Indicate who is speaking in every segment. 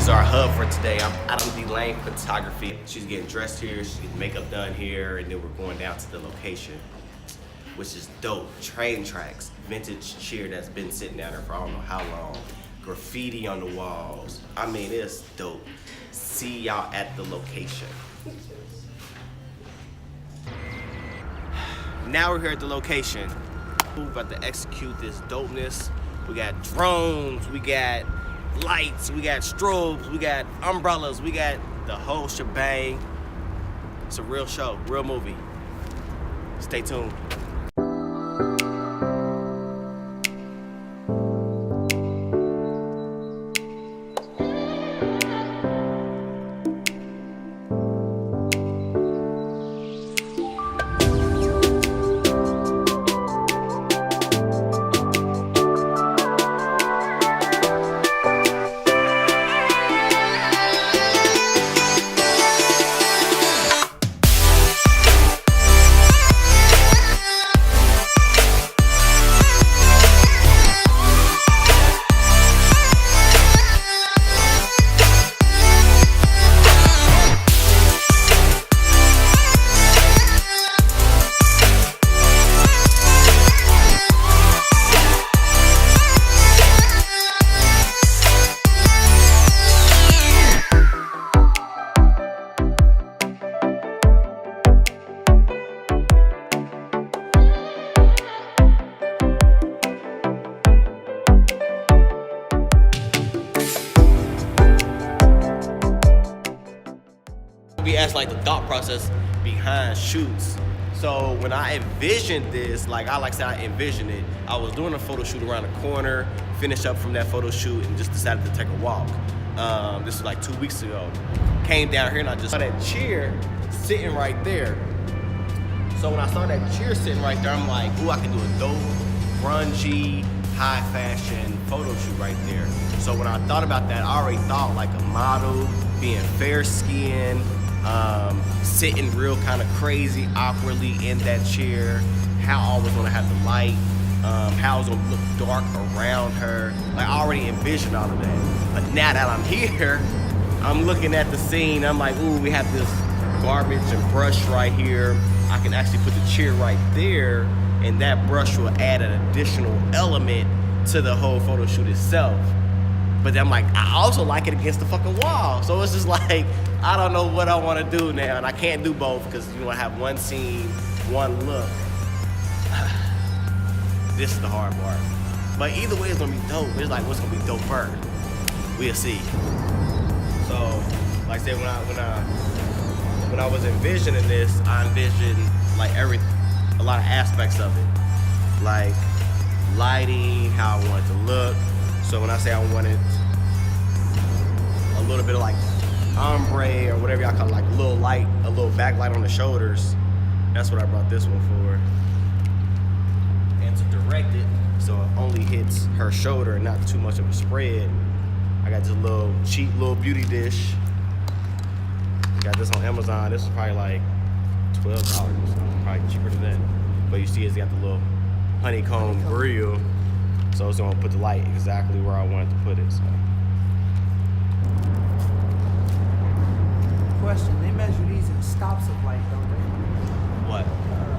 Speaker 1: is our hub for today. I'm Adam D. Lane Photography. She's getting dressed here, she's getting makeup done here, and then we're going down to the location, which is dope. Train tracks, vintage chair that's been sitting down there for I don't know how long. Graffiti on the walls. I mean, it's dope. See y'all at the location. Now we're here at the location. We're about to execute this dopeness. We got drones, we got lights, we got strobes, we got umbrellas, we got the whole shebang. It's a real show, real movie. Stay tuned. We asked like the thought process behind shoots. So when I envisioned this, like I said, I envisioned it. I was doing a photo shoot around the corner, finished up from that photo shoot, and just decided to take a walk. This was like 2 weeks ago. Came down here and I just saw that chair sitting right there. So when I saw that chair sitting right there, I'm like, ooh, I can do a dope, grungy, high fashion photo shoot right there. So when I thought about that, I already thought like a model, being fair skinned, sitting real kind of crazy, awkwardly in that chair, how I was gonna have the light, how I was gonna look dark around her. Like I already envisioned all of that. But now that I'm here, I'm looking at the scene, I'm like, ooh, we have this garbage and brush right here. I can actually put the chair right there, and that brush will add an additional element to the whole photo shoot itself. But then I'm like, I also like it against the fucking wall. So it's just like, I don't know what I want to do now, and I can't do both because you want to have one scene, one look. This is the hard part. But either way, it's gonna be dope. It's like, what's gonna be dope first? We'll see. So, like I said, when I was envisioning this, I envisioned like a lot of aspects of it, like lighting, how I want it to look. So when I say I wanted a little bit of like ombre or whatever y'all call it, like a little light, a little backlight on the shoulders, that's what I brought this one for. And to direct it so it only hits her shoulder and not too much of a spread, I got this little cheap little beauty dish. Got this on Amazon. This is probably like $12, probably cheaper than that. But you see it's got the little honeycomb grill. So it's gonna put the light exactly where I wanted to put it. So.
Speaker 2: Question, they measure these in stops of light, don't they?
Speaker 1: What?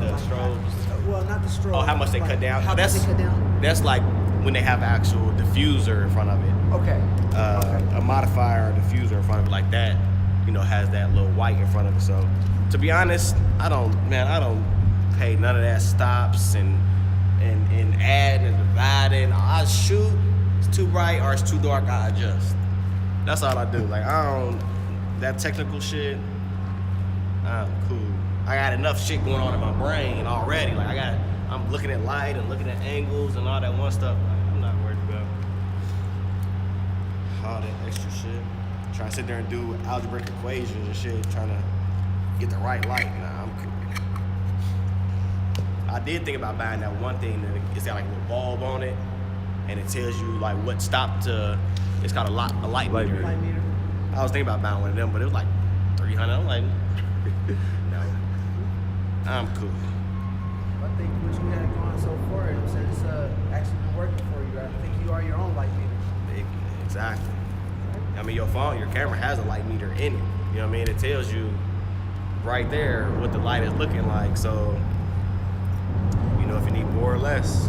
Speaker 1: The
Speaker 2: like
Speaker 1: strobes?
Speaker 2: Well, not the strobes.
Speaker 1: Oh, how much they cut down?
Speaker 2: How much they cut down?
Speaker 1: That's like when they have an actual diffuser in front of it.
Speaker 2: Okay.
Speaker 1: A modifier or diffuser in front of it like that, you know, has that little white in front of it. So to be honest, I don't pay none of that stops and adding and dividing. I shoot, it's too bright or it's too dark, I adjust. That's all I do. Like that technical shit, I'm cool. I got enough shit going on in my brain already. Like I'm looking at light and looking at angles and all that one stuff. Like, I'm not worried about all that extra shit. Trying to sit there and do algebraic equations and shit, trying to get the right light. Nah, I'm cool. I did think about buying that one thing that it's got like a little bulb on it, and it tells you like what stop to. It's called a light meter.
Speaker 2: Light meter.
Speaker 1: I was thinking about buying one of them, but it was like $300. I'm like, no, I'm cool.
Speaker 2: I think what you had going so far, it's actually been working for you. I think you are your own light meter.
Speaker 1: Exactly. I mean, your camera has a light meter in it. You know what I mean? It tells you right there what the light is looking like. So, you know, if you need more or less.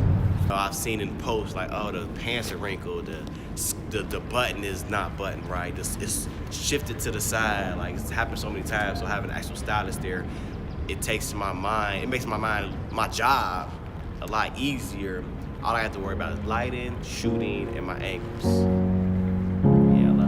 Speaker 1: I've seen in posts like, oh, the pants are wrinkled, the button is not buttoned right, it's shifted to the side. Like, it's happened so many times. So having an actual stylist there, it makes my job a lot easier. All I have to worry about is lighting, shooting, and my angles. Yeah, I love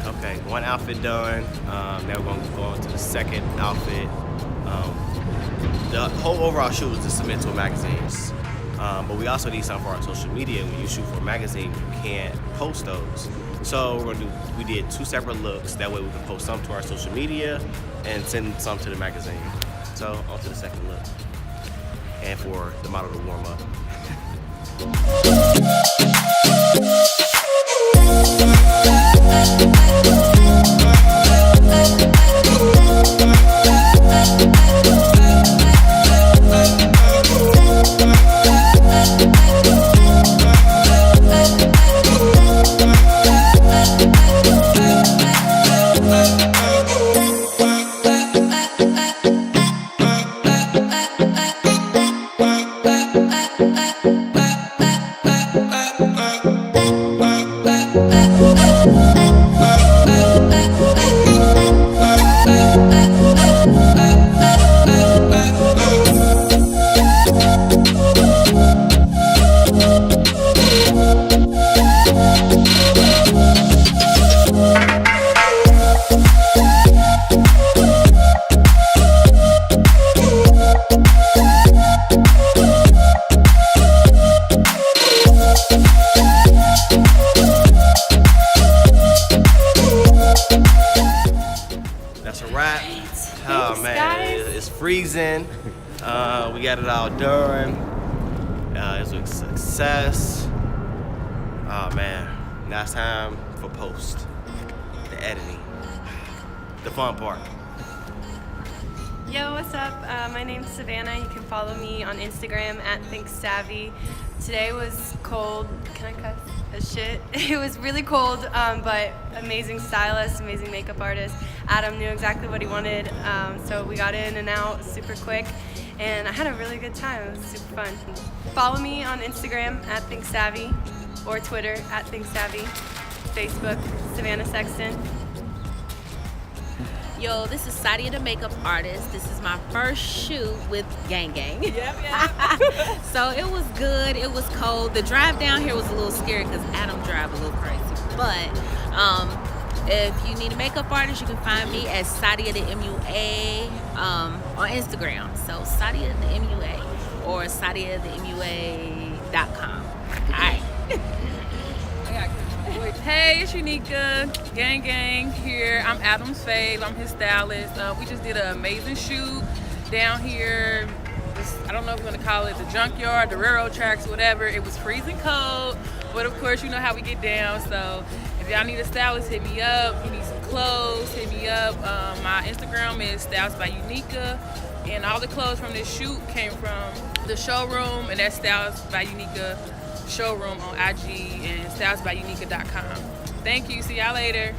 Speaker 1: Okay, one outfit done. Now we're gonna go on to the second outfit. The whole overall shoot was to submit to magazines. But we also need something for our social media. When you shoot for a magazine, you can't post those. So we did 2 separate looks. That way we can post some to our social media and send some to the magazine. So on to the second look. And for the model to warm up. That's a wrap. Oh man, it's freezing. We got it all done. It was a success. Oh man, now it's time for post, the editing, the fun part.
Speaker 3: Yo, what's up? My name's Savannah. You can follow me on Instagram @ThinkSavvy. Today was cold. Can I cuss? As shit. It was really cold, but amazing stylist, amazing makeup artist. Adam knew exactly what he wanted, so we got in and out super quick, and I had a really good time. It was super fun. Follow me on Instagram @ThinkSavvy or Twitter @ThinkSavvy. Facebook, Savannah Sexton.
Speaker 4: Yo, this is Sadia the makeup artist. This is my first shoot with Gang Gang.
Speaker 5: Yep.
Speaker 4: So it was good. It was cold. The drive down here was a little scary because Adam drive a little crazy. But if you need a makeup artist, you can find me at Sadia the MUA on Instagram. So Sadia the MUA or SadiaTheMUA.com. All right.
Speaker 5: Hey, it's Unica, Gang Gang here. I'm Adam's fave. I'm his stylist. We just did an amazing shoot down here. I don't know if we're gonna call it the junkyard, the railroad tracks, whatever. It was freezing cold, but of course you know how we get down. So if y'all need a stylist, hit me up. If you need some clothes, hit me up. My Instagram is Styles by Unica, and all the clothes from this shoot came from the showroom, and that's Styles by Unica showroom on IG and stylesbyunica.com. Thank you. See y'all later.